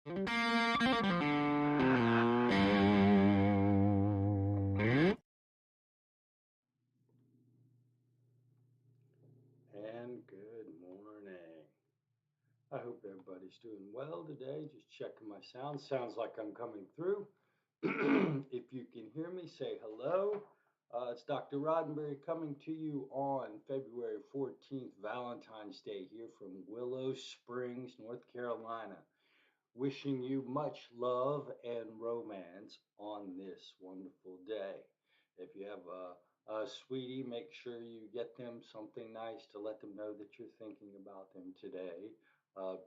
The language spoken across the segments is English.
And good morning. I hope everybody's doing well today. Just checking my sound. Sounds like I'm coming through. If you can hear me, say hello. It's Dr. Roddenberry coming to you on February 14th, Valentine's Day, here from Willow Springs, North Carolina. Wishing you much love and romance on this wonderful day. If you have a sweetie, make sure you get them something nice to let them know that you're thinking about them today.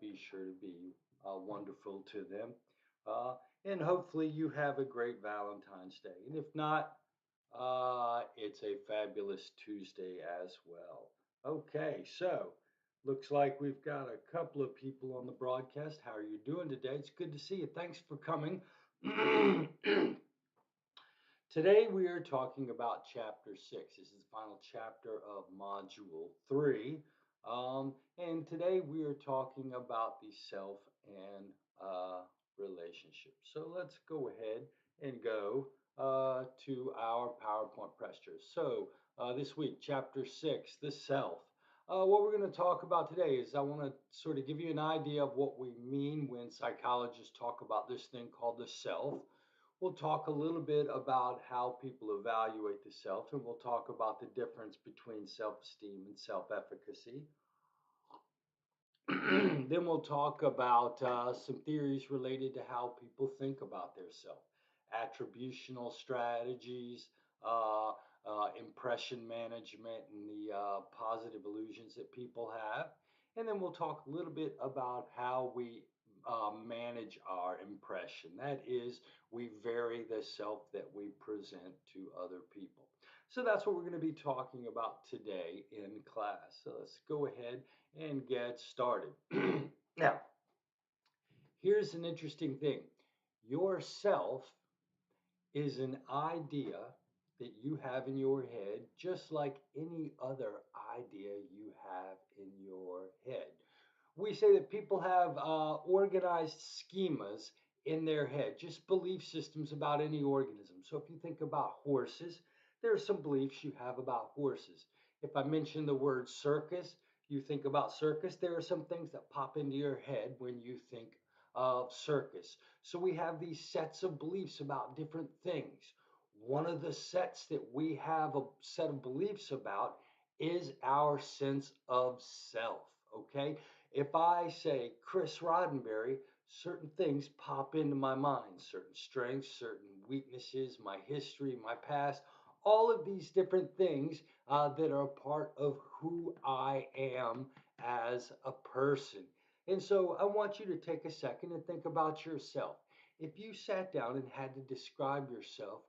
Be sure to be wonderful to them. Uh, and hopefully you have a great Valentine's Day. And if not, it's a fabulous Tuesday as well. Okay, so looks like we've got a couple of people on the broadcast. How are you doing today? It's good to see you. Thanks for coming. Today we are talking about chapter 6. This is the final chapter of module 3. And today we are talking about the self and relationship. So let's go ahead and go to our PowerPoint pressure. So this week, chapter 6, the self. What we're going to talk about today is I want to sort of give you an idea of what we mean when psychologists talk about this thing called the self. We'll talk a little bit about how people evaluate the self, and we'll talk about the difference between self-esteem and self-efficacy. Then we'll talk about some theories related to how people think about their self, attributional strategies, impression management, and the positive illusions that people have. And then we'll talk a little bit about how we manage our impression. That is, we vary the self that we present to other people. So that's what we're going to be talking about today in class. So let's go ahead and get started. Now, here's an interesting thing. Yourself is an idea that you have in your head, just like any other idea you have in your head. We say that people have organized schemas in their head, just belief systems about any organism. So if you think about horses, there are some beliefs you have about horses. If I mention the word circus, you think about circus, there are some things that pop into your head when you think of circus. So we have these sets of beliefs about different things. One of the sets that we have a set of beliefs about is our sense of self, okay? If I say Chris Roddenberry, certain things pop into my mind, certain strengths, certain weaknesses, my history, my past, all of these different things that are a part of who I am as a person. And so I want you to take a second and think about yourself. If you sat down and had to describe yourself,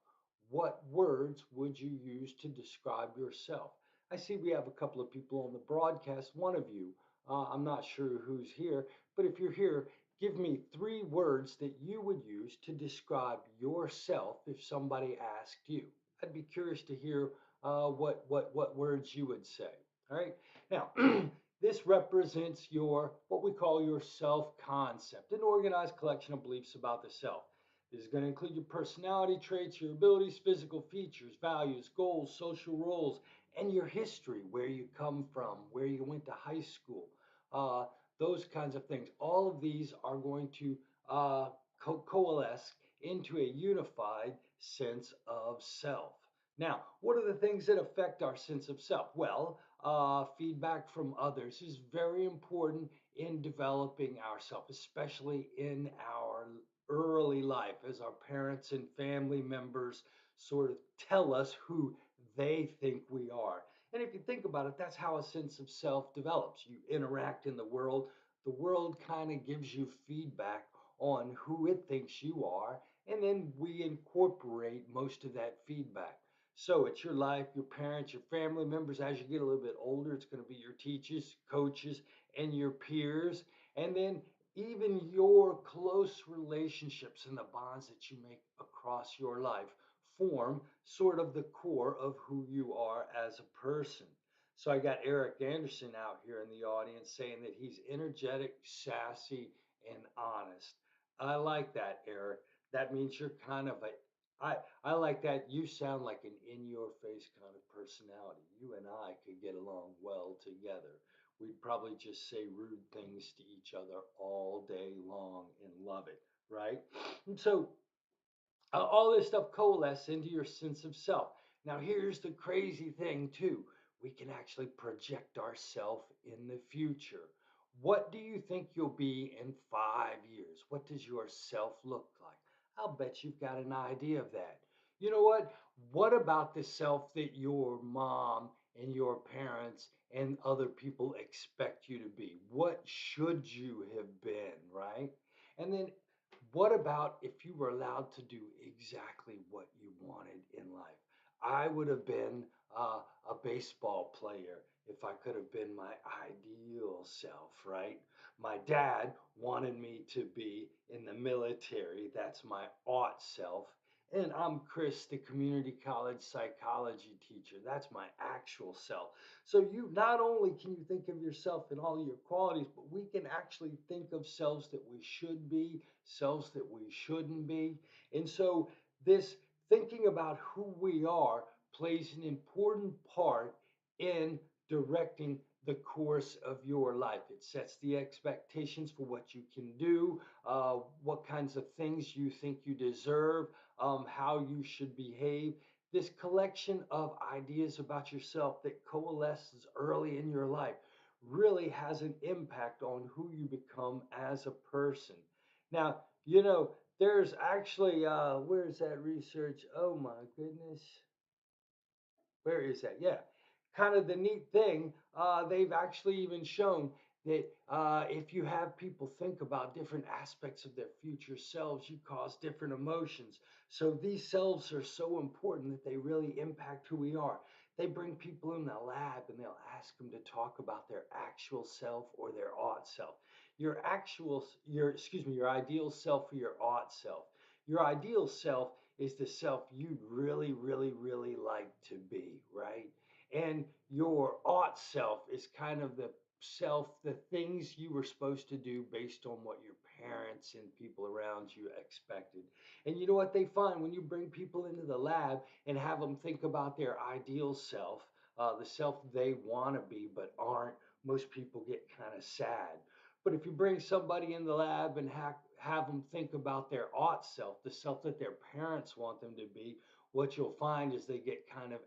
what words would you use to describe yourself? I see we have a couple of people on the broadcast. One of you, I'm not sure who's here, but if you're here, give me 3 words that you would use to describe yourself if somebody asked you. I'd be curious to hear what words you would say. All right. Now, this represents your what we call your self concept, an organized collection of beliefs about the self. This is going to include your personality traits, your abilities, physical features, values, goals, social roles, and your history, where you come from, where you went to high school, uh, those kinds of things. All of these are going to coalesce into a unified sense of self. Now, what are the things that affect our sense of self? Well, feedback from others is very important in developing ourself, especially in our early life as our parents and family members sort of tell us who they think we are. And if you think about it, that's how a sense of self develops. You interact in the world kind of gives you feedback on who it thinks you are, and then we incorporate most of that feedback. So it's your life, your parents, your family members. As you get a little bit older, it's going to be your teachers, coaches, and your peers. And then even your close relationships and the bonds that you make across your life form sort of the core of who you are as a person. So I got Eric Anderson out here in the audience saying that he's energetic, sassy, and honest. I like that, Eric. That means you're kind of a I like that. You sound like an in your face kind of personality. You and I could get along well together. We'd probably just say rude things to each other all day long and love it, right? And so all this stuff coalesce into your sense of self. Now, here's the crazy thing, too. We can actually project ourselves in the future. What do you think you'll be in 5 years? What does your self look like? I'll bet you've got an idea of that. You know what? What about the self that your mom and your parents and other people expect you to be? What should you have been, right? And then what about if you were allowed to do exactly what you wanted in life? I would have been a baseball player if I could have been my ideal self, right? My dad wanted me to be in the military. That's my ought self. And I'm Chris, the community college psychology teacher. That's my actual self. So you not only can you think of yourself in all your qualities, but we can actually think of selves that we should be, selves that we shouldn't be. And so this thinking about who we are plays an important part in directing the course of your life. It sets the expectations for what you can do, what kinds of things you think you deserve, how you should behave. This collection of ideas about yourself that coalesces early in your life really has an impact on who you become as a person. Now, there's actually, where's that research? Oh my goodness. Where is that? Yeah. Kind of the neat thing, they've actually even shown that if you have people think about different aspects of their future selves, you cause different emotions. So these selves are so important that they really impact who we are. They bring people in the lab and they'll ask them to talk about their actual self or their ought self. Your ideal self or your ought self. Your ideal self is the self you'd really, really, really like to be, right? And your ought self is kind of the self, the things you were supposed to do based on what your parents and people around you expected. And you know what they find when you bring people into the lab and have them think about their ideal self, the self they want to be but aren't, most people get kind of sad. But if you bring somebody in the lab and have them think about their ought self, the self that their parents want them to be, what you'll find is they get kind of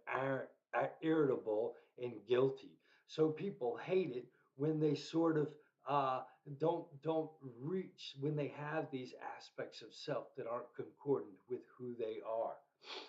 irritable and guilty. So people hate it when they sort of uh, don't reach when they have these aspects of self that aren't concordant with who they are.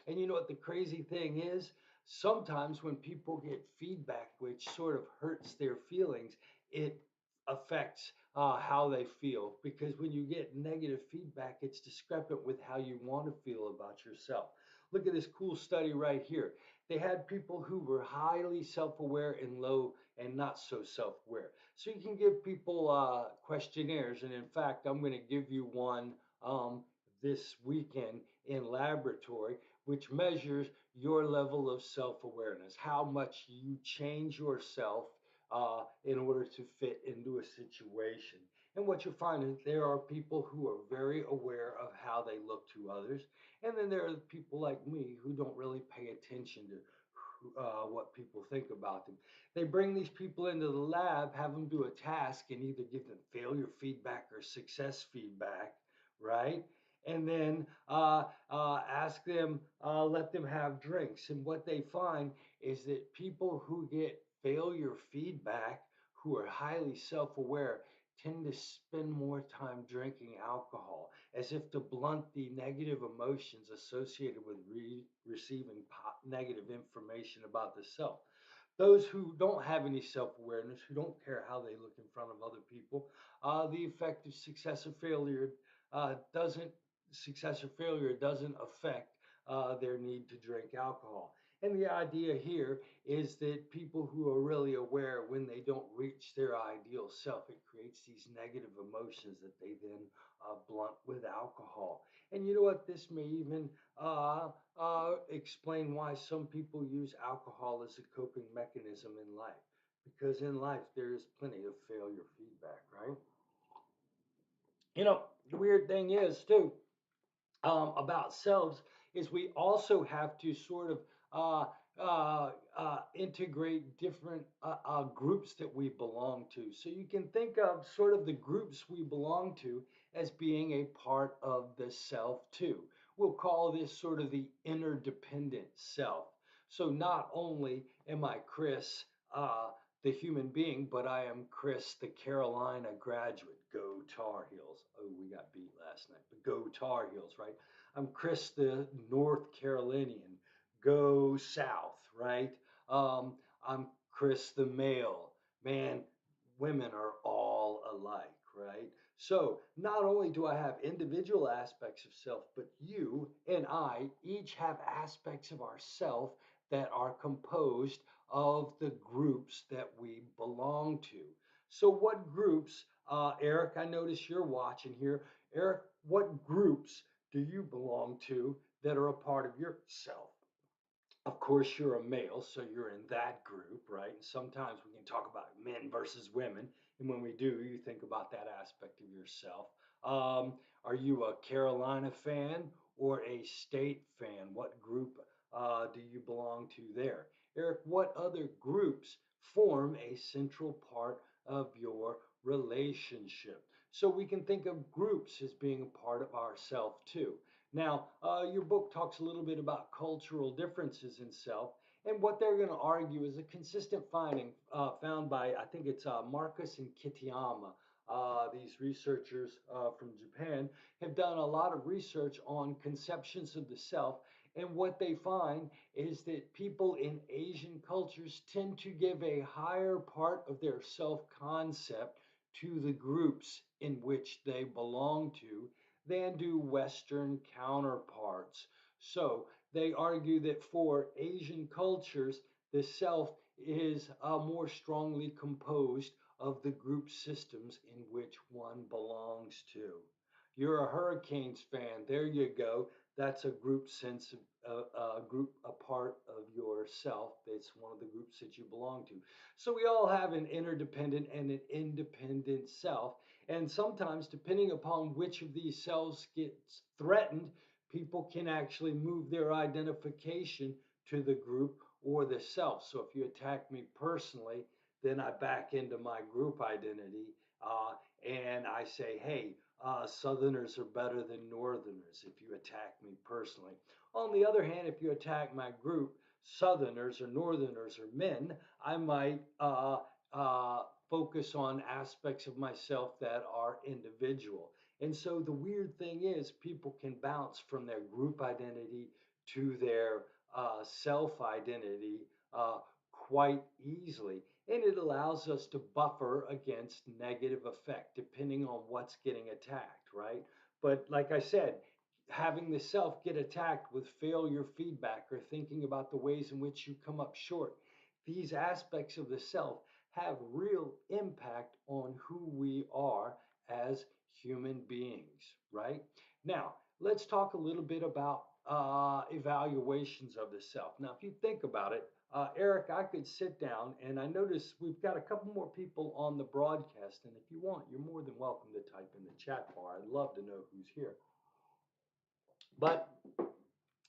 And you know what the crazy thing is? Sometimes when people get feedback which sort of hurts their feelings, it affects how they feel. Because when you get negative feedback, it's discrepant with how you want to feel about yourself. Look at this cool study right here. They had people who were highly self aware and low and not so self aware. So you can give people questionnaires. And in fact, I'm going to give you one this weekend in laboratory, which measures your level of self awareness, how much you change yourself in order to fit into a situation. And what you'll find is there are people who are very aware of how they look to others. And then there are people like me who don't really pay attention to what people think about them. They bring these people into the lab, have them do a task, and either give them failure feedback or success feedback, right? And then ask them, let them have drinks. And what they find is that people who get failure feedback, who are highly self aware, tend to spend more time drinking alcohol as if to blunt the negative emotions associated with receiving negative information about the self. Those who don't have any self awareness, who don't care how they look in front of other people, the effect of doesn't success or failure doesn't affect their need to drink alcohol. And the idea here is that people who are really aware when they don't reach their ideal self, it creates these negative emotions that they then blunt with alcohol. And you know what? This may even explain why some people use alcohol as a coping mechanism in life. Because in life, there is plenty of failure feedback, right? You know, The weird thing is, too, about selves is we also have to sort of uh, integrate different groups that we belong to. So you can think of sort of the groups we belong to as being a part of the self too. We'll call this sort of the interdependent self. So not only am I Chris, the human being, but I am Chris, the Carolina graduate. Go Tar Heels. Oh, we got beat last night, but go Tar Heels, right? I'm Chris, the North Carolinian. Go South, right? Um, I'm Chris, the male. Man, women are all alike, right? So not only do I have individual aspects of self, but you and I each have aspects of ourself that are composed of the groups that we belong to. So, what groups, Eric? I notice you're watching here. Eric, what groups do you belong to that are a part of yourself? Of course, you're a male, so you're in that group, right? And sometimes we can talk about men versus women. And when we do, you think about that aspect of yourself. Are you a Carolina fan or a state fan? What group do you belong to there? Eric, what other groups form a central part of your relationship? So we can think of groups as being a part of ourself too. Now, your book talks a little bit about cultural differences in self, and what they're going to argue is a consistent finding found by, I think it's Marcus and Kitayama. These researchers from Japan have done a lot of research on conceptions of the self, and what they find is that people in Asian cultures tend to give a higher part of their self concept to the groups in which they belong to than do Western counterparts. So they argue that for Asian cultures, the self is more strongly composed of the group systems in which one belongs to. You're a Hurricanes fan. There you go. That's a group sense of a group, a part of yourself. It's one of the groups that you belong to. So we all have an interdependent and an independent self. And sometimes, depending upon which of these selves gets threatened, people can actually move their identification to the group or the self. So if you attack me personally, then I back into my group identity and I say, hey, Southerners are better than Northerners if you attack me personally. On the other hand, if you attack my group, Southerners or Northerners or men, I might uh, focus on aspects of myself that are individual. And so the weird thing is, people can bounce from their group identity to their self identity quite easily. And it allows us to buffer against negative effect depending on what's getting attacked, right? But like I said, having the self get attacked with failure feedback or thinking about the ways in which you come up short, these aspects of the self have real impact on who we are as human beings, right? Now, let's talk a little bit about evaluations of the self. Now, if you think about it, Eric, I could sit down and I notice we've got a couple more people on the broadcast. And if you want, you're more than welcome to type in the chat bar. I'd love to know who's here. But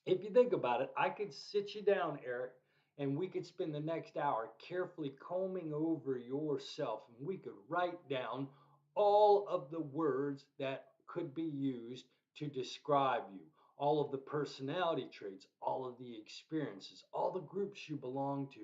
if you think about it, I could sit you down, Eric, and we could spend the next hour carefully combing over yourself, and we could write down all of the words that could be used to describe you, all of the personality traits, all of the experiences, all the groups you belong to.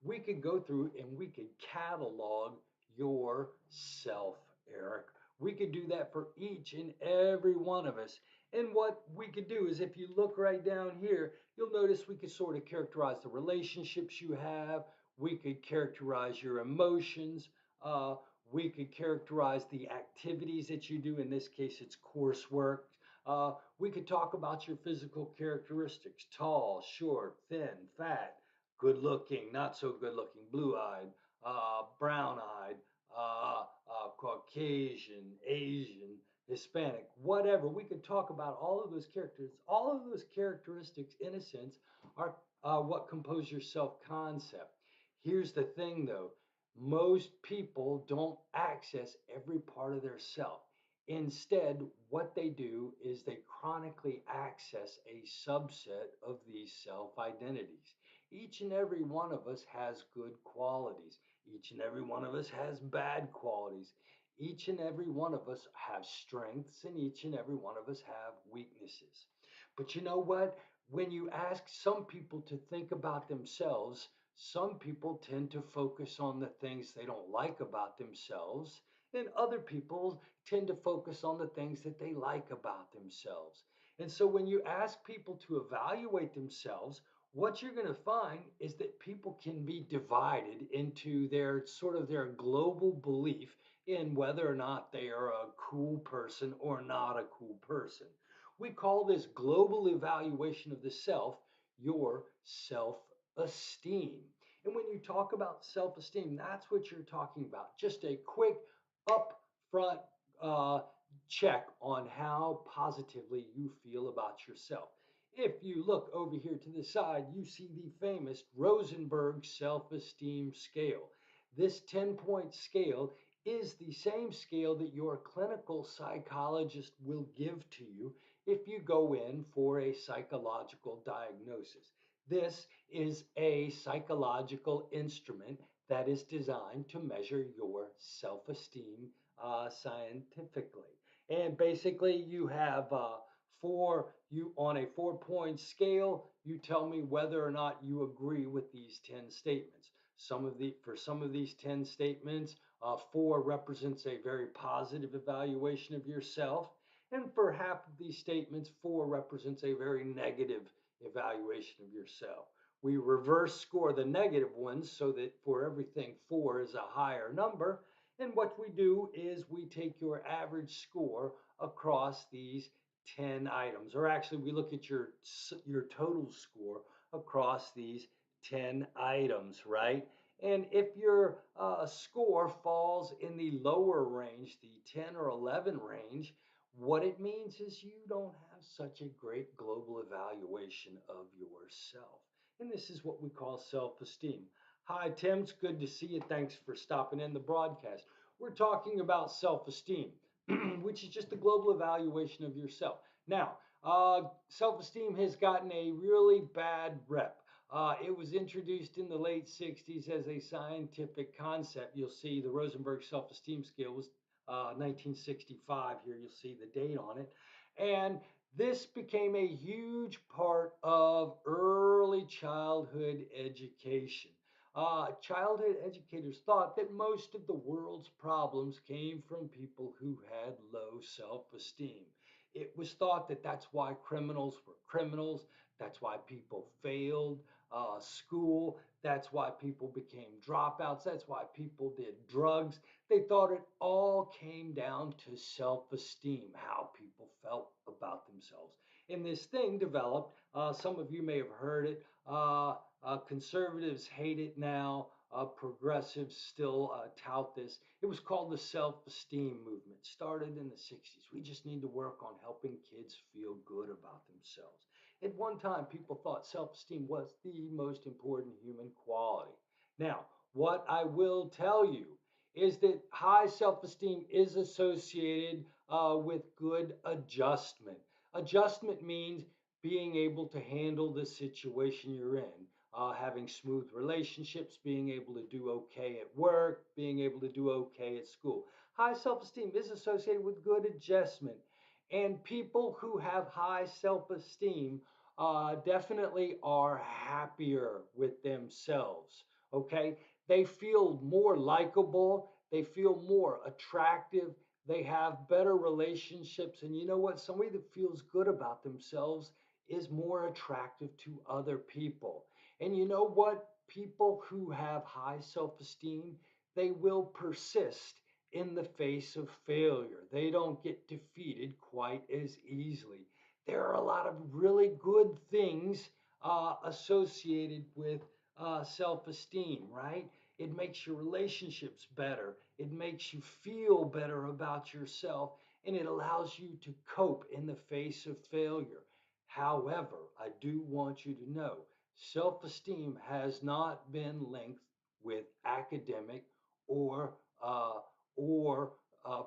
We could go through and we could catalog yourself, Eric. We could do that for each and every one of us. And what we could do is, if you look right down here, you'll notice we could sort of characterize the relationships you have. We could characterize your emotions. Uh, we could characterize the activities that you do. In this case, it's coursework. We could talk about your physical characteristics: tall, short, thin, fat, good looking, not so good looking, blue eyed, brown eyed, Caucasian, Asian, Hispanic, whatever. We could talk about all of those characters. All of those characteristics, in a sense, are what compose your self concept. Here's the thing though, most people don't access every part of their self. Instead, what they do is they chronically access a subset of these self identities. Each and every one of us has good qualities. Each and every one of us has bad qualities. Each and every one of us have strengths, and each and every one of us have weaknesses. But you know what? When you ask some people to think about themselves, some people tend to focus on the things they don't like about themselves, and other people tend to focus on the things that they like about themselves. And so when you ask people to evaluate themselves, what you're going to find is that people can be divided into their sort of their global belief in whether or not they are a cool person or not a cool person. We call this global evaluation of the self your self esteem. And when you talk about self esteem, that's what you're talking about. Just a quick upfront uh, check on how positively you feel about yourself. If you look over here to the side, you see the famous Rosenberg self esteem scale. This 10-point scale is the same scale that your clinical psychologist will give to you if you go in for a psychological diagnosis. This is a psychological instrument that is designed to measure your self esteem scientifically. And basically, you have you on a 4-point scale, you tell me whether or not you agree with these 10 statements. For some of these 10 statements, 4 represents a very positive evaluation of yourself. And for half of these statements, 4 represents a very negative evaluation of yourself. We reverse score the negative ones so that for everything 4 is a higher number. And what we do is we take your average score across these 10 items, or actually we look at your total score across these 10 items, right? And if your score falls in the lower range, the 10 or 11 range, what it means is you don't have such a great global evaluation of yourself. And this is what we call self esteem. Hi, Tim. It's good to see you. Thanks for stopping in the broadcast. We're talking about self esteem, which is just a global evaluation of yourself. Now, self esteem has gotten a really bad rep. It was introduced in the late 60s as a scientific concept. You'll see the Rosenberg self esteem scale was 1965. Here you'll see the date on it. And this became a huge part of early childhood education. Childhood educators thought that most of the world's problems came from people who had low self esteem. It was thought that that's why criminals were criminals, that's why people failed school, that's why people became dropouts, that's why people did drugs. They thought it all came down to self esteem, how people felt about themselves. And this thing developed, some of you may have heard it. Conservatives hate it now. Progressives still tout this. It was called the self esteem movement, started in the 60s. We just need to work on helping kids feel good about themselves. At one time, people thought self esteem was the most important human quality. Now, what I will tell you is that high self esteem is associated with good adjustment. Adjustment means being able to handle the situation you're in, having smooth relationships, being able to do okay at work, being able to do okay at school. High self esteem is associated with good adjustment. And people who have high self esteem definitely are happier with themselves. Okay? They feel more likable, they feel more attractive, they have better relationships. And you know what? Somebody that feels good about themselves is more attractive to other people. And you know what? People who have high self esteem, they will persist in the face of failure. They don't get defeated quite as easily. There are a lot of really good things associated with self esteem, right? It makes your relationships better. It makes you feel better about yourself, and it allows you to cope in the face of failure. However, I do want you to know self esteem has not been linked with academic or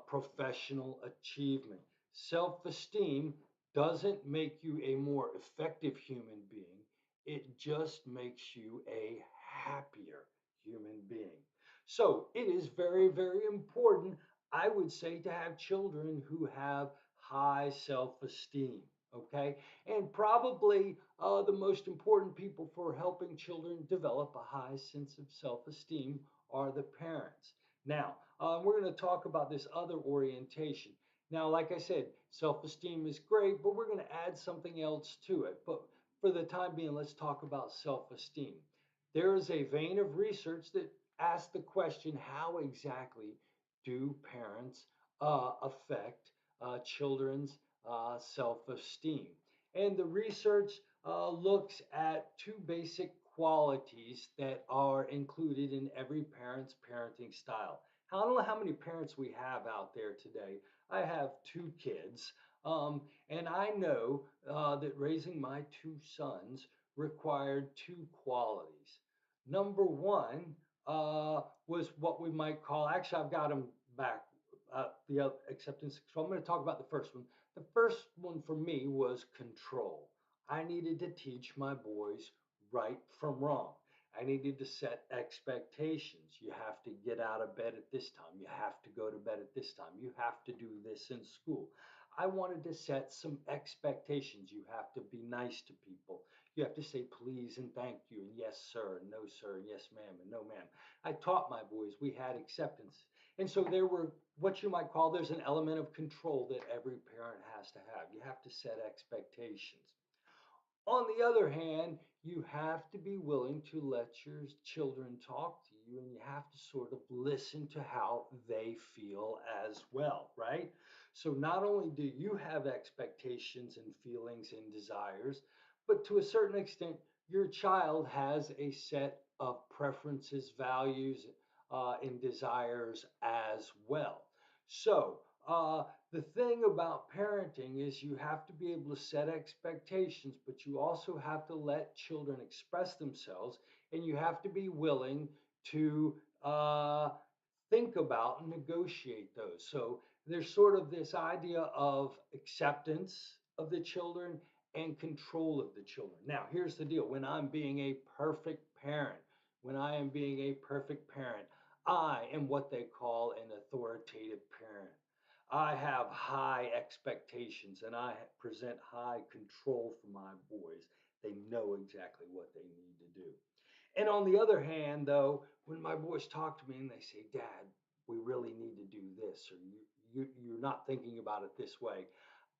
professional achievement. Self esteem doesn't make you a more effective human being, it just makes you a happier human being. So it is very, very important, I would say, to have children who have high self esteem. Okay, and probably the most important people for helping children develop a high sense of self esteem are the parents. Now, we're going to talk about this other orientation. Now, like I said, self esteem is great, but we're going to add something else to it. But for the time being, let's talk about self esteem. There is a vein of research that asks the question, how exactly do parents affect children's self esteem? And the research looks at two basic qualities that are included in every parent's parenting style. I don't know how many parents we have out there today. I have two kids, and I know that raising my two sons required two qualities. Number one was what we might call, actually, I've got them back, the acceptance. So I'm going to talk about the first one. The first one for me was control. I needed to teach my boys right from wrong. I needed to set expectations. You have to get out of bed at this time. You have to go to bed at this time. You have to do this in school. I wanted to set some expectations. You have to be nice to people. You have to say please and thank you and yes, sir, and no, sir, and yes, ma'am, and no, ma'am. I taught my boys we had acceptance. And so there were what you might call, there's an element of control that every parent has to have. You have to set expectations. On the other hand, you have to be willing to let your children talk to you and you have to sort of listen to how they feel as well, right? So not only do you have expectations and feelings and desires, but to a certain extent, your child has a set of preferences, values, and desires as well. So, the thing about parenting is you have to be able to set expectations, but you also have to let children express themselves, and you have to be willing to think about and negotiate those. So there's sort of this idea of acceptance of the children and control of the children. Now, here's the deal, when I'm being a perfect parent, when I am being a perfect parent, I am what they call an authoritative parent. I have high expectations and I present high control for my boys. They know exactly what they need to do. And on the other hand, though, when my boys talk to me and they say, Dad, we really need to do this, or you're not thinking about it this way,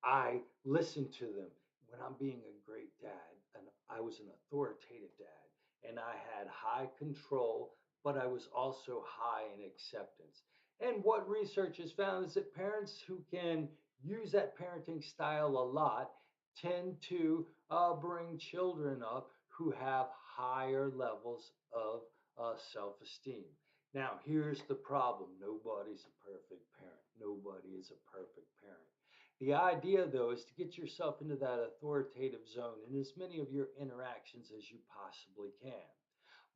I listen to them. When I'm being a great dad, and I was an authoritative dad, and I had high control, but I was also high in acceptance. And what research has found is that parents who can use that parenting style a lot tend to bring children up who have higher levels of self esteem. Now, here's the problem, nobody's a perfect parent. Nobody is a perfect parent. The idea, though, is to get yourself into that authoritative zone in as many of your interactions as you possibly can.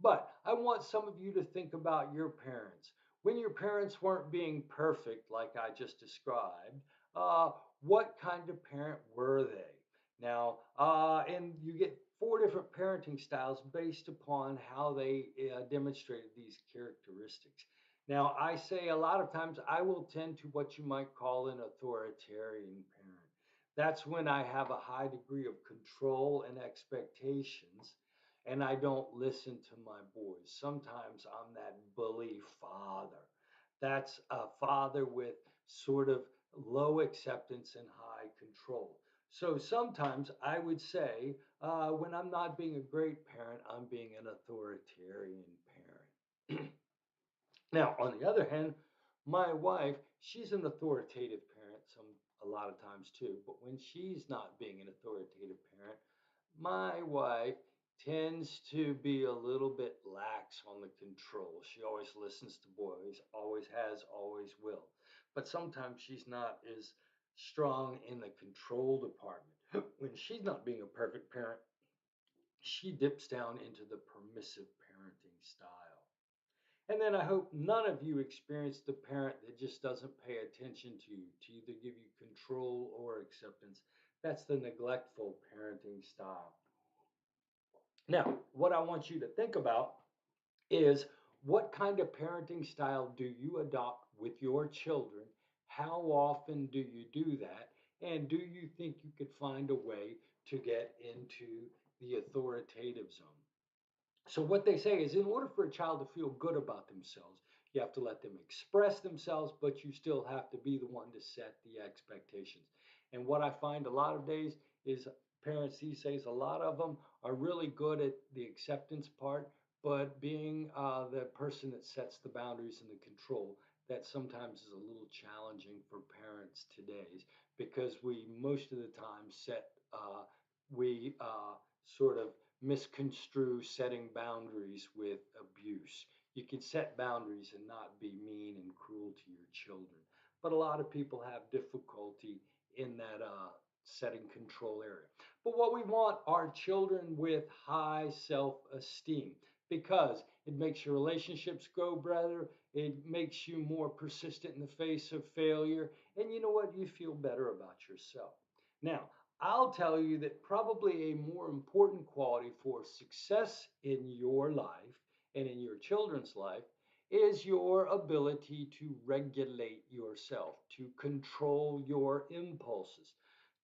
But I want some of you to think about your parents. When your parents weren't being perfect, like I just described, uh, what kind of parent were they? Now, and you get four different parenting styles based upon how they demonstrated these characteristics. Now, I say a lot of times I will tend to what you might call an authoritarian parent. That's when I have a high degree of control and expectations and I don't listen to my boys. Sometimes I'm that bully father. That's a father with sort of low acceptance and high control. So sometimes I would say, when I'm not being a great parent, I'm being an authoritarian parent. Now, on the other hand, my wife, she's an authoritative parent a lot of times too, but when she's not being an authoritative parent, my wife tends to be a little bit lax on the control. She always listens to boys, always has, always will. But sometimes she's not as strong in the control department. When she's not being a perfect parent, she dips down into the permissive parenting style. And then I hope none of you experience the parent that just doesn't pay attention to either give you control or acceptance. That's the neglectful parenting style. Now, what I want you to think about is what kind of parenting style do you adopt with your children? How often do you do that? And do you think you could find a way to get into the authoritative zone? So, what they say is in order for a child to feel good about themselves, you have to let them express themselves, but you still have to be the one to set the expectations. And what I find a lot of days is parents these days, a lot of them are really good at the acceptance part, but being the person that sets the boundaries and the control, that sometimes is a little challenging for parents today because we most of the time we sort of misconstrue setting boundaries with abuse. You can set boundaries and not be mean and cruel to your children. But a lot of people have difficulty in that setting control area. But what we want are children with high self esteem because it makes your relationships go better. It makes you more persistent in the face of failure. And you know what? You feel better about yourself. Now, I'll tell you that probably a more important quality for success in your life and in your children's life is your ability to regulate yourself, to control your impulses.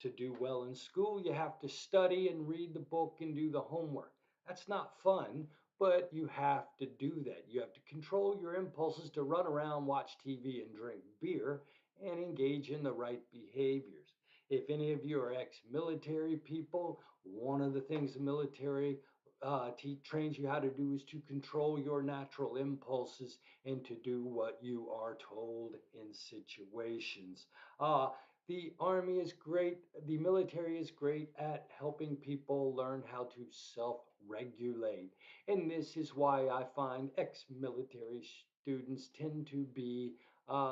To do well in school, you have to study and read the book and do the homework. That's not fun, but you have to do that. You have to control your impulses to run around, watch TV, and drink beer and engage in the right behaviors. If any of you are ex military people, one of the things the military trains you how to do is to control your natural impulses and to do what you are told in situations. Uh, the army is great, the military is great at helping people learn how to self regulate. And this is why I find ex military students tend to be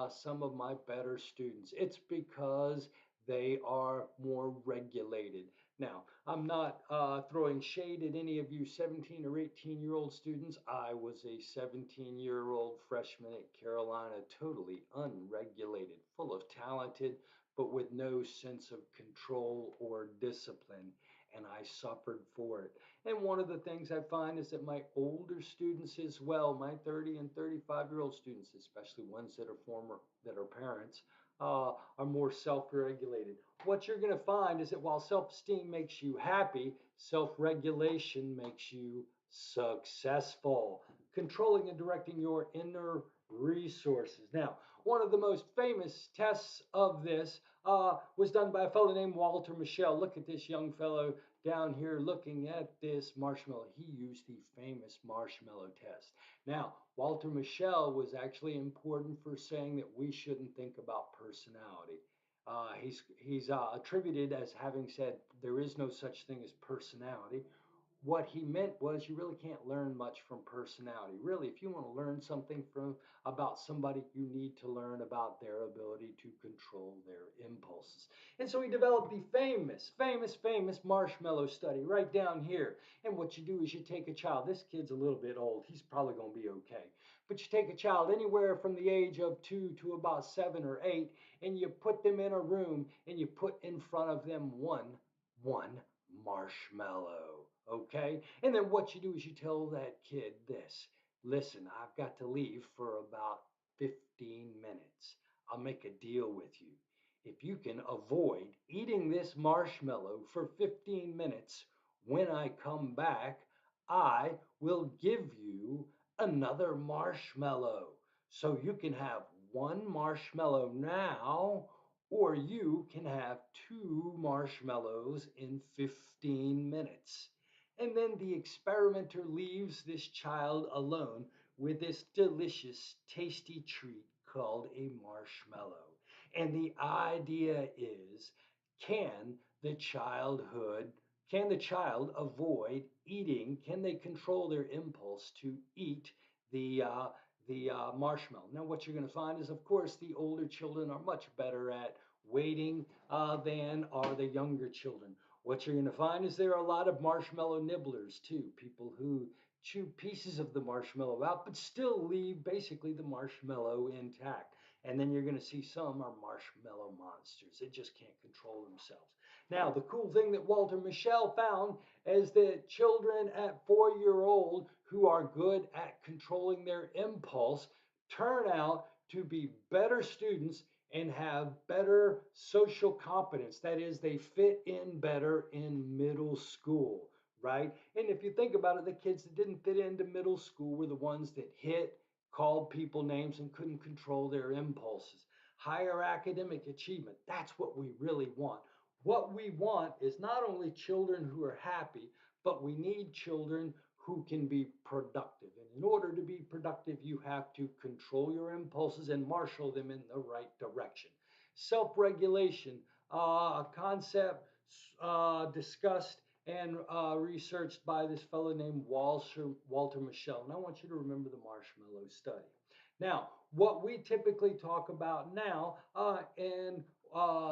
some of my better students. It's because they are more regulated. Now, I'm not throwing shade at any of you 17 or 18-year-old students. I was a 17-year-old freshman at Carolina, totally unregulated, full of talented, but with no sense of control or discipline. And I suffered for it. And one of the things I find is that my older students as well, my 30 and 35-year-old students, especially ones that are that are parents, are more self-regulated. What you're going to find is that while self-esteem makes you happy, self-regulation makes you successful. Controlling and directing your inner resources. Now, one of the most famous tests of this was done by a fellow named Walter Mischel. Look at this young fellow down here looking at this marshmallow. He used the famous marshmallow test. Now, Walter Mischel was actually important for saying that we shouldn't think about personality. He's attributed as having said there is no such thing as personality. What he meant was you really can't learn much from personality. Really, if you want to learn something from about somebody, you need to learn about their ability to control their impulses. And so he developed the famous marshmallow study right down here. And what you do is you take a child. This kid's a little bit old. He's probably going to be okay. But you take a child anywhere from the age of 2 to about 7 or 8, and you put them in a room and you put in front of them one marshmallow. Okay? And then what you do is you tell that kid this: listen, I've got to leave for about 15 minutes. I'll make a deal with you. If you can avoid eating this marshmallow for 15 minutes, when I come back, I will give you another marshmallow. So you can have one marshmallow now, or you can have two marshmallows in 15 minutes. And then the experimenter leaves this child alone with this delicious, tasty treat called a marshmallow. And the idea is, can the childhood, can the child avoid eating? Can they control their impulse to eat the marshmallow? Now, what you're going to find is, of course, the older children are much better at waiting than are the younger children. What you're going to find is there are a lot of marshmallow nibblers too, people who chew pieces of the marshmallow out, but still leave basically the marshmallow intact. And then you're going to see some are marshmallow monsters. They just can't control themselves. Now, the cool thing that Walter Mischel found is that children at 4 year old who are good at controlling their impulse turn out to be better students and have better social competence. That is, they fit in better in middle school, right? And if you think about it, the kids that didn't fit into middle school were the ones that hit, called people names, and couldn't control their impulses. Higher academic achievement, that's what we really want. What we want is not only children who are happy, but we need children who can be productive. And in order to be productive, you have to control your impulses and marshal them in the right direction. Self regulation, a concept discussed and researched by this fellow named Walter Mischel. And I want you to remember the marshmallow study. Now, what we typically talk about now, and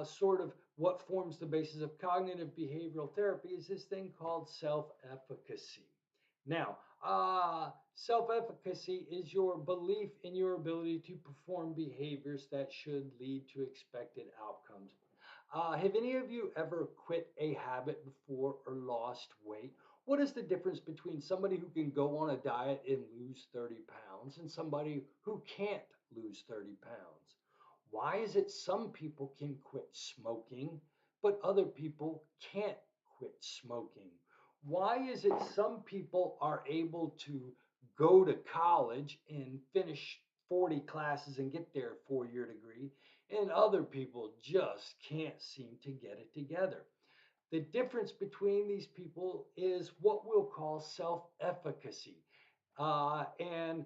sort of what forms the basis of cognitive behavioral therapy, is this thing called self efficacy. Now, self efficacy is your belief in your ability to perform behaviors that should lead to expected outcomes. Have any of you ever quit a habit before or lost weight? What is the difference between somebody who can go on a diet and lose 30 pounds and somebody who can't lose 30 pounds? Why is it some people can quit smoking, but other people can't quit smoking? Why is it some people are able to go to college and finish 40 classes and get their 4 year degree, and other people just can't seem to get it together? The difference between these people is what we'll call self efficacy. And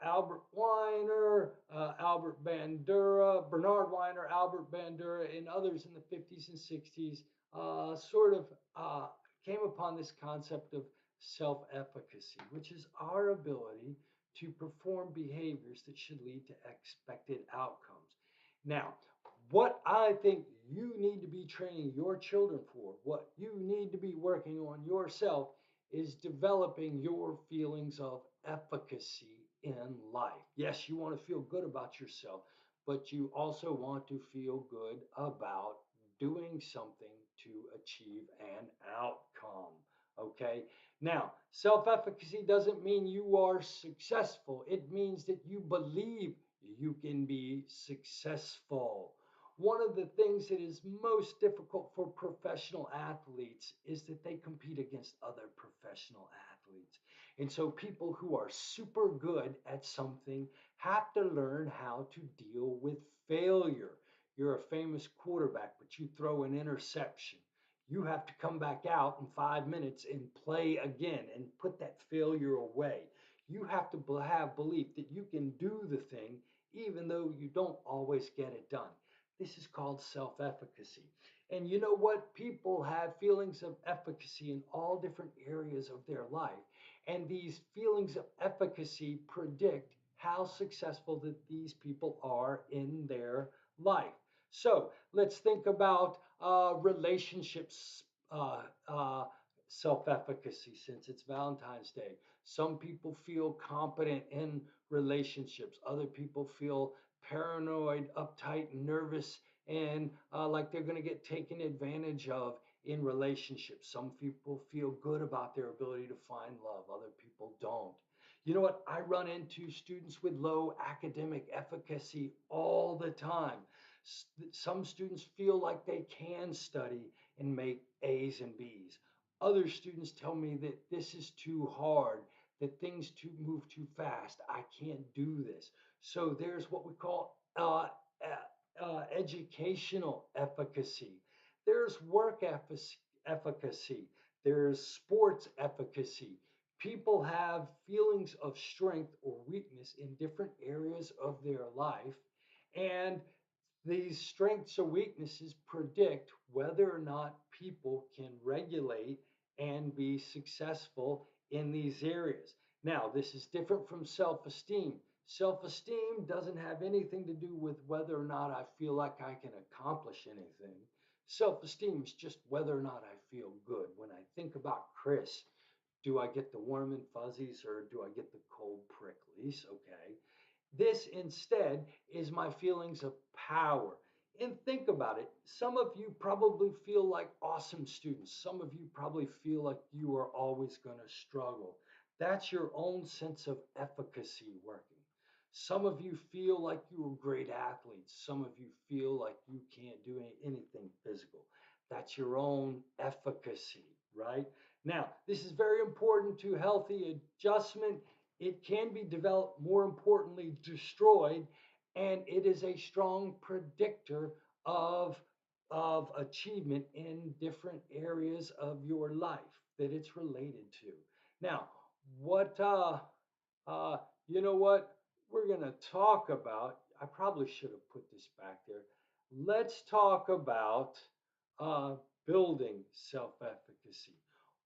Albert Weiner, Albert Bandura, Bernard Weiner, Albert Bandura, and others in the 50s and 60s sort of came upon this concept of self efficacy, which is our ability to perform behaviors that should lead to expected outcomes. Now, what I think you need to be training your children for, what you need to be working on yourself, is developing your feelings of efficacy in life. Yes, you want to feel good about yourself, but you also want to feel good about doing something to achieve an outcome. Okay? Now, self efficacy doesn't mean you are successful, it means that you believe you can be successful. One of the things that is most difficult for professional athletes is that they compete against other professional athletes. And so people who are super good at something have to learn how to deal with failure. You're a famous quarterback, but you throw an interception. You have to come back out in 5 minutes and play again and put that failure away. You have to have belief that you can do the thing even though you don't always get it done. This is called self efficacy. And you know what? People have feelings of efficacy in all different areas of their life. And these feelings of efficacy predict how successful that these people are in their life. So let's think about relationships self efficacy since it's Valentine's Day. Some people feel competent in relationships, other people feel paranoid, uptight, nervous, and like they're going to get taken advantage of in relationships. Some people feel good about their ability to find love, other people don't. You know what? I run into students with low academic efficacy all the time. Some students feel like they can study and make A's and B's. Other students tell me that this is too hard, that things move too fast. I can't do this. So there's what we call educational efficacy. There's work efficacy. There's sports efficacy. People have feelings of strength or weakness in different areas of their life. And these strengths or weaknesses predict whether or not people can regulate and be successful in these areas. Now, this is different from self esteem. Self esteem doesn't have anything to do with whether or not I feel like I can accomplish anything. Self esteem is just whether or not I feel good. When I think about Chris, Do I get the warm and fuzzies or do I get the cold pricklies? Okay. This instead is my feelings of power. And think about it. Some of you probably feel like awesome students. Some of you probably feel like you are always going to struggle. That's your own sense of efficacy working. Some of you feel like you are great athletes. Some of you feel like you can't do anything physical. That's your own efficacy, right? Now, this is very important to healthy adjustment. It can be developed, more importantly, destroyed, and it is a strong predictor of, of achievement in different areas of your life that it's related to. Now, what uh, you know what? We're going to talk about, I probably should have put this back there. Let's talk about uh, building self efficacy.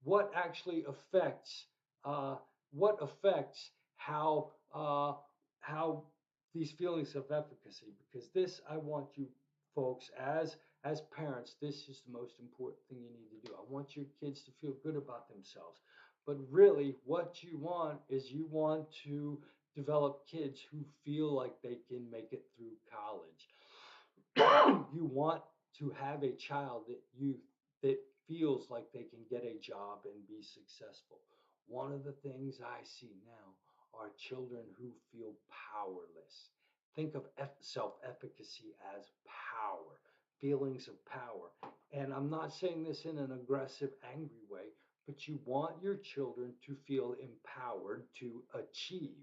What actually affects, uh, what affects how these feelings of efficacy? Because this, I want you folks, as parents, this is the most important thing you need to do. I want your kids to feel good about themselves. But really, what you want is you want to develop kids who feel like they can make it through college. You want to have a child that feels like they can get a job and be successful. One of the things I see now are children who feel powerless. Think of self-efficacy as power, feelings of power. And I'm not saying this in an aggressive, angry way, but you want your children to feel empowered to achieve.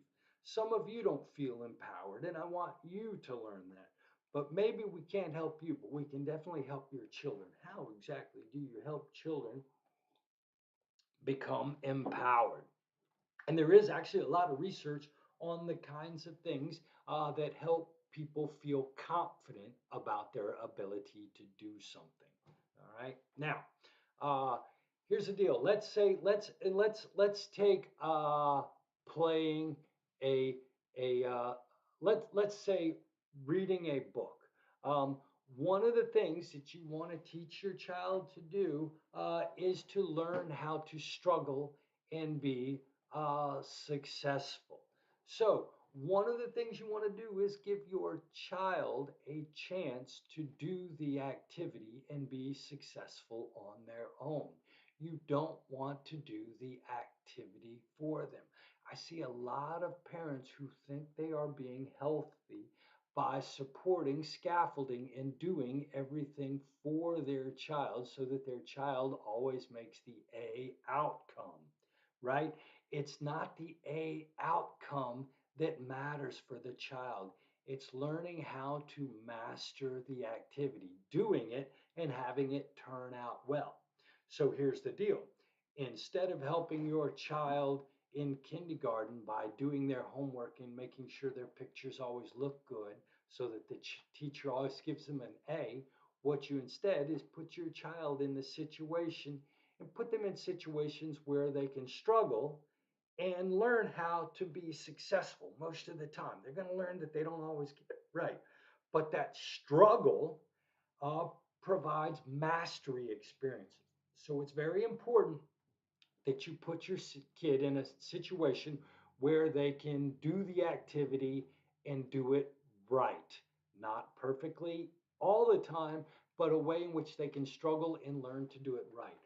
Some of you don't feel empowered, and I want you to learn that. But maybe we can't help you, but we can definitely help your children. How exactly do you help children become empowered? And there is actually a lot of research on the kinds of things that help people feel confident about their ability to do something. All right. Now, uh, here's the deal. Let's take playing a let's say reading a book. Um, One of the things that you want to teach your child to do is to learn how to struggle and be successful. So, one of the things you want to do is give your child a chance to do the activity and be successful on their own. You don't want to do the activity for them. I see a lot of parents who think they are being healthy by supporting scaffolding and doing everything for their child so that their child always makes the A outcome, right? It's not the A outcome that matters for the child. It's learning how to master the activity, doing it and having it turn out well. So here's the deal. Instead of helping your child in kindergarten by doing their homework and making sure their pictures always look good so that the teacher always gives them an A, what you instead is put your child in the situation and put them in situations where they can struggle and learn how to be successful most of the time. They're going to learn that they don't always get it right. But that struggle uh, provides mastery experiences. So it's very important that you put your kid in a situation where they can do the activity and do it right. Not perfectly all the time, but a way in which they can struggle and learn to do it right.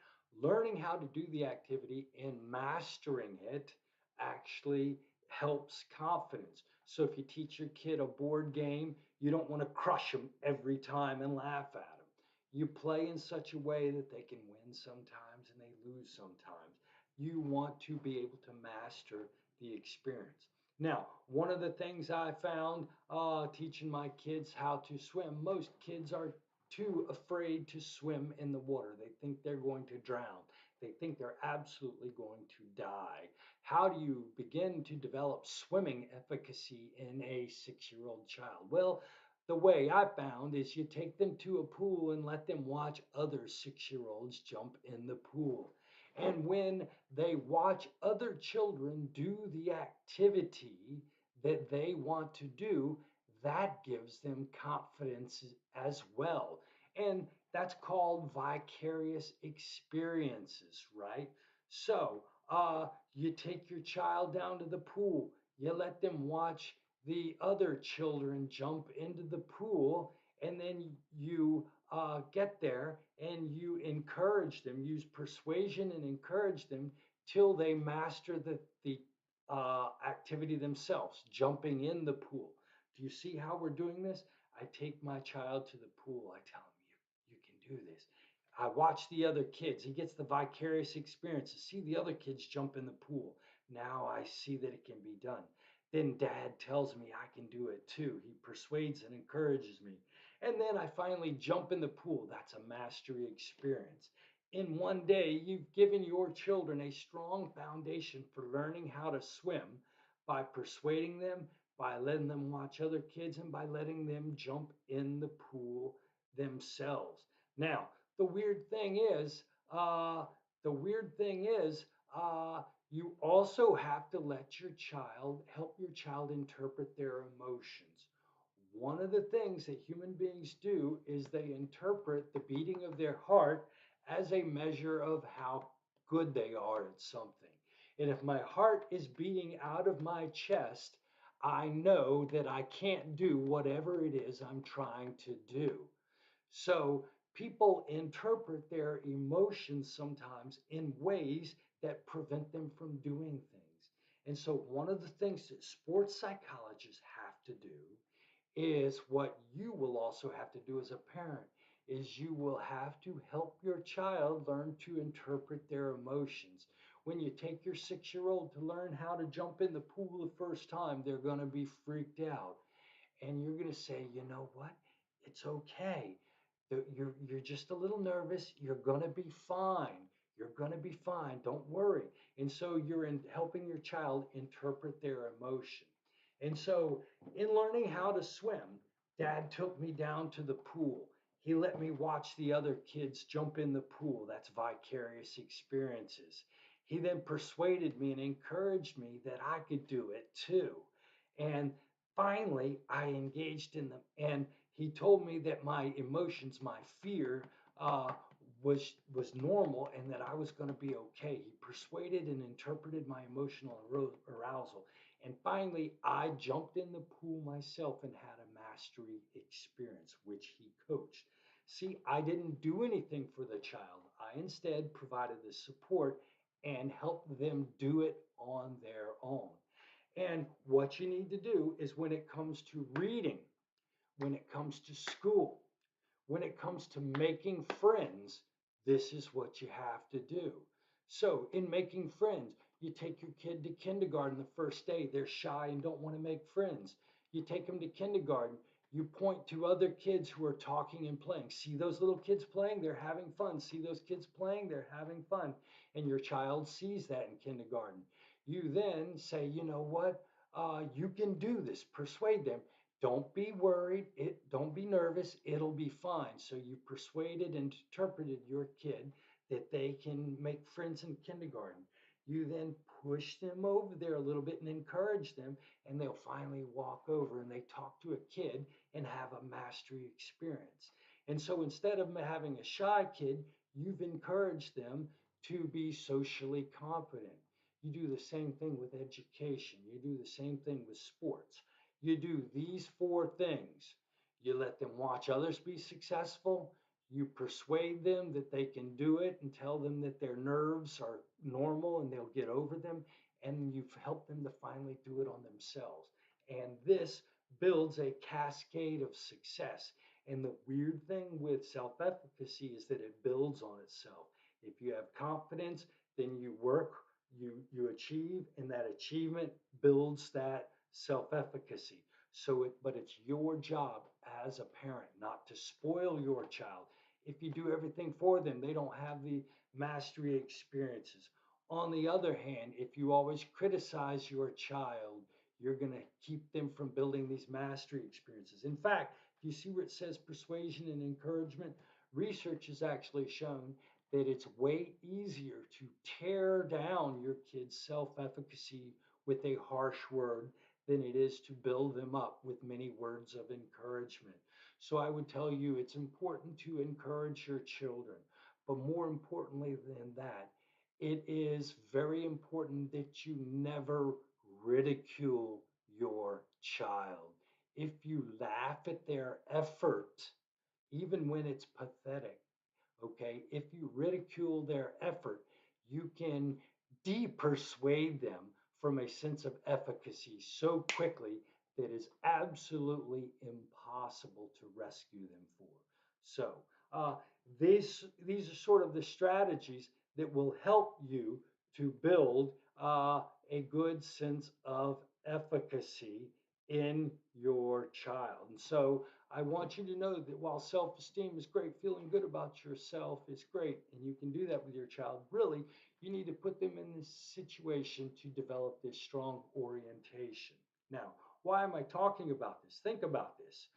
Learning how to do the activity and mastering it actually helps confidence. So if you teach your kid a board game, you don't want to crush them every time and laugh at them. You play in such a way that they can win sometimes and they lose sometimes. You want to be able to master the experience. Now, one of the things I found teaching my kids how to swim, most kids are too afraid to swim in the water. They think they're going to drown. They think they're absolutely going to die. How do you begin to develop swimming efficacy in a 6-year-old child? Well, the way I found is you take them to a pool and let them watch other 6-year-olds jump in the pool. And when they watch other children do the activity that they want to do, that gives them confidence as well. And that's called vicarious experiences, right? So, You take your child down to the pool. You let them watch the other children jump into the pool, and then you get there and you encourage them, use persuasion and encourage them till they master the activity themselves, jumping in the pool. Do you see how we're doing this? I take my child to the pool. I tell him, you can do this. I watch the other kids. He gets the vicarious experience to see the other kids jump in the pool. Now I see that it can be done. Then dad tells me I can do it too. He persuades and encourages me. And then I finally jump in the pool. That's a mastery experience. In one day, you've given your children a strong foundation for learning how to swim by persuading them, by letting them watch other kids, and by letting them jump in the pool themselves. Now, the weird thing is, uh, the weird thing is, you also have to let your child help your child interpret their emotions. One of the things that human beings do is they interpret the beating of their heart as a measure of how good they are at something. And if my heart is beating out of my chest, I know that I can't do whatever it is I'm trying to do. So people interpret their emotions sometimes in ways that prevent them from doing things. And so one of the things that sports psychologists have to do is what you will also have to do as a parent is you will have to help your child learn to interpret their emotions. When you take your 6-year-old to learn how to jump in the pool the first time, they're going to be freaked out, and you're going to say, you know what, it's okay. You're just a little nervous. You're going to be fine. You're going to be fine. Don't worry. And so you're helping your child interpret their emotion. And so in learning how to swim, dad took me down to the pool. He let me watch the other kids jump in the pool. That's vicarious experiences. He then persuaded me and encouraged me that I could do it too. And finally, I engaged in them. And he told me that my emotions, my fear, uh, was normal and that I was going to be okay. He persuaded and interpreted my emotional arousal. And finally, I jumped in the pool myself and had a mastery experience, which he coached. See, I didn't do anything for the child. I instead provided the support and helped them do it on their own. And what you need to do is when it comes to reading, when it comes to school, when it comes to making friends, this is what you have to do. So, in making friends, you take your kid to kindergarten the first day. They're shy and don't want to make friends. You take them to kindergarten. You point to other kids who are talking and playing. See those little kids playing? They're having fun. See those kids playing? They're having fun. And your child sees that in kindergarten. You then say, you know what? You can do this. Persuade them. Don't be worried. Don't be nervous. It'll be fine. So you persuaded and interpreted your kid that they can make friends in kindergarten. You then push them over there a little bit and encourage them, and they'll finally walk over and they talk to a kid and have a mastery experience. And so instead of having a shy kid, you've encouraged them to be socially competent. You do the same thing with education. You do the same thing with sports. You do these four things. You let them watch others be successful. You persuade them that they can do it and tell them that their nerves are normal and they'll get over them. And you've helped them to finally do it on themselves. And this builds a cascade of success. And the weird thing with self efficacy is that it builds on itself. If you have confidence, then you work, you achieve, and that achievement builds that self-efficacy. But it's your job as a parent not to spoil your child. If you do everything for them, they don't have the mastery experiences. On the other hand, if you always criticize your child, you're going to keep them from building these mastery experiences. In fact, if you see where it says persuasion and encouragement, research has actually shown that it's way easier to tear down your kid's self efficacy with a harsh word than it is to build them up with many words of encouragement. So I would tell you it's important to encourage your children. But more importantly than that, It is very important that you never ridicule your child. If you laugh at their effort, even when it's pathetic, okay, if you ridicule their effort, you can de-persuade them from a sense of efficacy so quickly that is absolutely impossible to rescue them for. So uh, these are sort of the strategies that will help you to build a good sense of efficacy in your child. And so I want you to know that while self esteem is great, feeling good about yourself is great, and you can do that with your child, really, you need to put them in this situation to develop this strong orientation. Now, why am I talking about this? Think about this.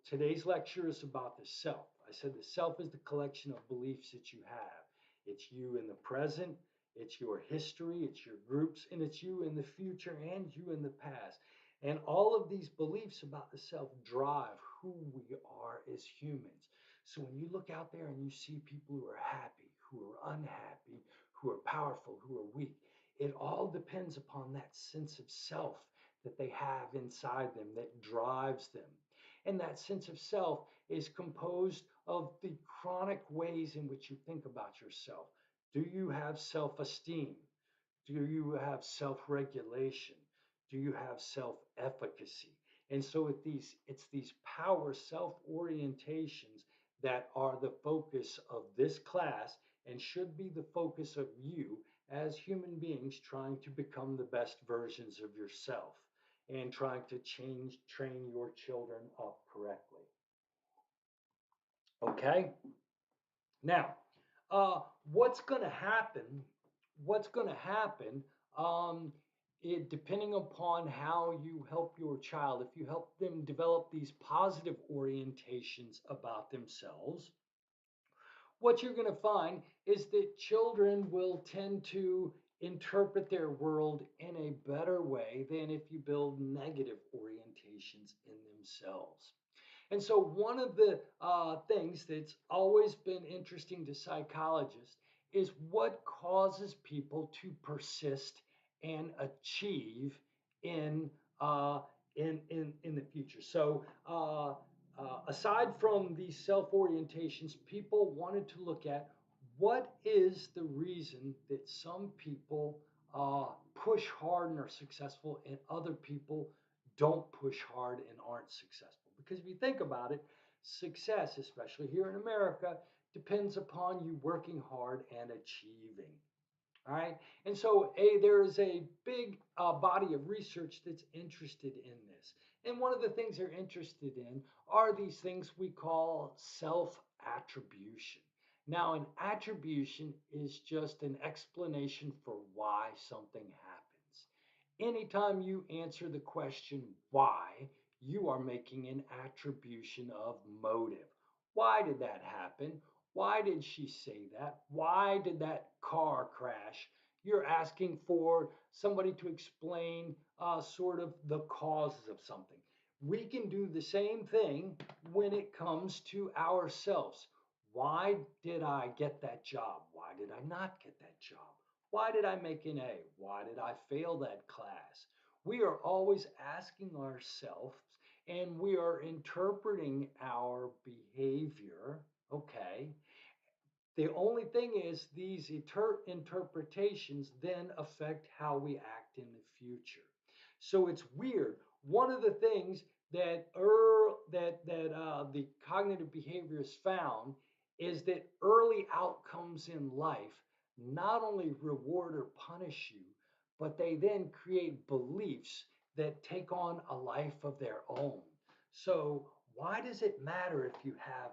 Today's lecture is about the self. I said the self is the collection of beliefs that you have. It's you in the present, it's your history, it's your groups, and it's you in the future and you in the past. And all of these beliefs about the self drive who we are as humans. So when you look out there and you see people who are happy, who are unhappy, who are powerful, who are weak, it all depends upon that sense of self that they have inside them that drives them. And that sense of self is composed of the chronic ways in which you think about yourself. Do you have self esteem? Do you have self regulation? Do you have self efficacy? And so it's these power self orientations that are the focus of this class and should be the focus of you as human beings trying to become the best versions of yourself and trying to train your children up correctly. Okay? Now, what's going to happen? What's going to happen? Depending upon how you help your child, if you help them develop these positive orientations about themselves, what you're going to find is that children will tend to interpret their world in a better way than if you build negative orientations in themselves. And so, one of the things that's always been interesting to psychologists is what causes people to persist and achieve in uh, in the future. So, aside from these self orientations, people wanted to look at what is the reason that some people push hard and are successful, and other people don't push hard and aren't successful. Because if you think about it, success, especially here in America, depends upon you working hard and achieving. All right. And so there is a big body of research that's interested in this. And one of the things they're interested in are these things we call self attribution. Now, an attribution is just an explanation for why something happens. Anytime you answer the question why, you are making an attribution of motive. Why did that happen? Why did she say that? Why did that car crash? You're asking for somebody to explain sort of the causes of something. We can do the same thing when it comes to ourselves. Why did I get that job? Why did I not get that job? Why did I make an A? Why did I fail that class? We are always asking ourselves and we are interpreting our behavior, okay? The only thing is, these interpretations then affect how we act in the future. So it's weird. One of the things that the cognitive behaviorists found is that early outcomes in life not only reward or punish you, but they then create beliefs that take on a life of their own. So why does it matter if you have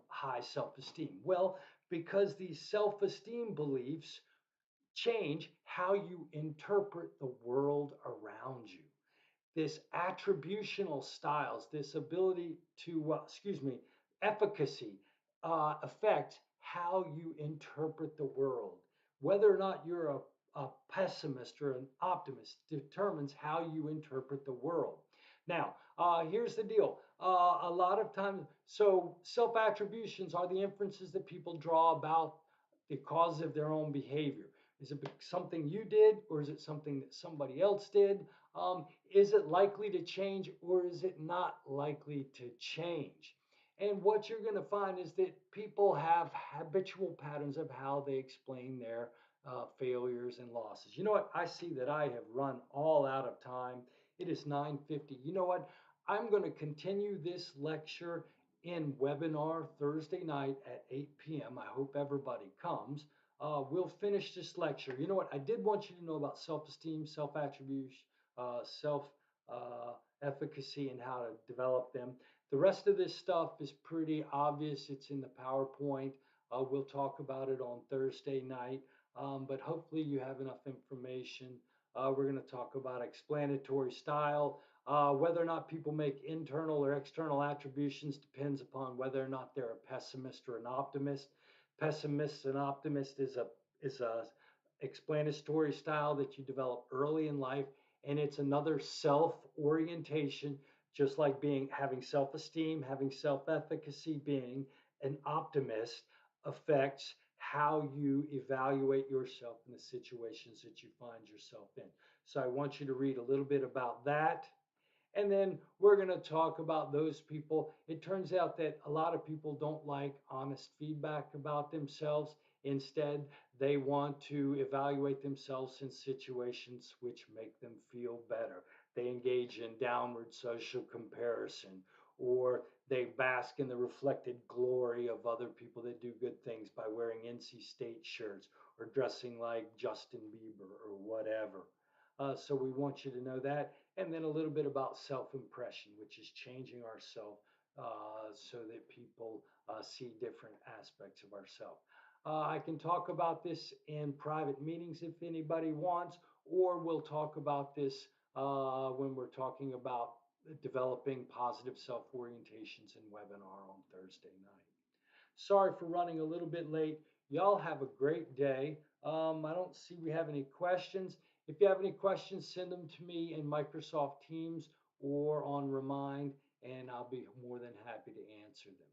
high self-esteem? Well, because these self esteem beliefs change how you interpret the world around you. This attributional styles, this ability to, efficacy affects how you interpret the world. Whether or not you're a pessimist or an optimist determines how you interpret the world. Now, here's the deal. A lot of times, so self attributions are the inferences that people draw about the cause of their own behavior. Is it something you did, or is it something that somebody else did? Is it likely to change, or is it not likely to change? And what you're going to find is that people have habitual patterns of how they explain their failures and losses. You know what? I see that I have run all out of time. It is 9:50. You know what? I'm going to continue this lecture in webinar Thursday night at 8 p.m. I hope everybody comes. We'll finish this lecture. You know what? I did want you to know about self-esteem, self-attribution, self-efficacy, and how to develop them. The rest of this stuff is pretty obvious. It's in the PowerPoint. We'll talk about it on Thursday night, but hopefully you have enough information. We're going to talk about explanatory style. Whether or not people make internal or external attributions depends upon whether or not they're a pessimist or an optimist. Pessimist and optimist is a explanatory style that you develop early in life, and it's another self orientation, just like having self-esteem, having self-efficacy. Being an optimist affects how you evaluate yourself in the situations that you find yourself in. So I want you to read a little bit about that. And then we're going to talk about those people. It turns out that a lot of people don't like honest feedback about themselves. Instead, they want to evaluate themselves in situations which make them feel better. They engage in downward social comparison, or they bask in the reflected glory of other people that do good things by wearing NC State shirts or dressing like Justin Bieber or whatever. So we want you to know that. And then a little bit about self-impression, which is changing ourselves so that people see different aspects of ourselves. I can talk about this in private meetings if anybody wants, or we'll talk about this when we're talking about developing positive self-orientations in webinar on Thursday night. Sorry for running a little bit late. Y'all have a great day. I don't see we have any questions. If you have any questions, send them to me in Microsoft Teams or on Remind, and I'll be more than happy to answer them.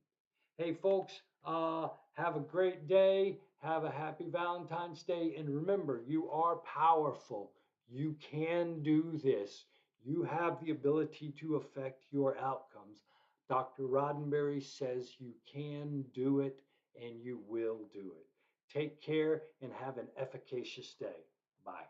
Hey, folks, have a great day. Have a happy Valentine's Day. And remember, you are powerful. You can do this. You have the ability to affect your outcomes. Dr. Roddenberry says you can do it and you will do it. Take care and have an efficacious day. Bye.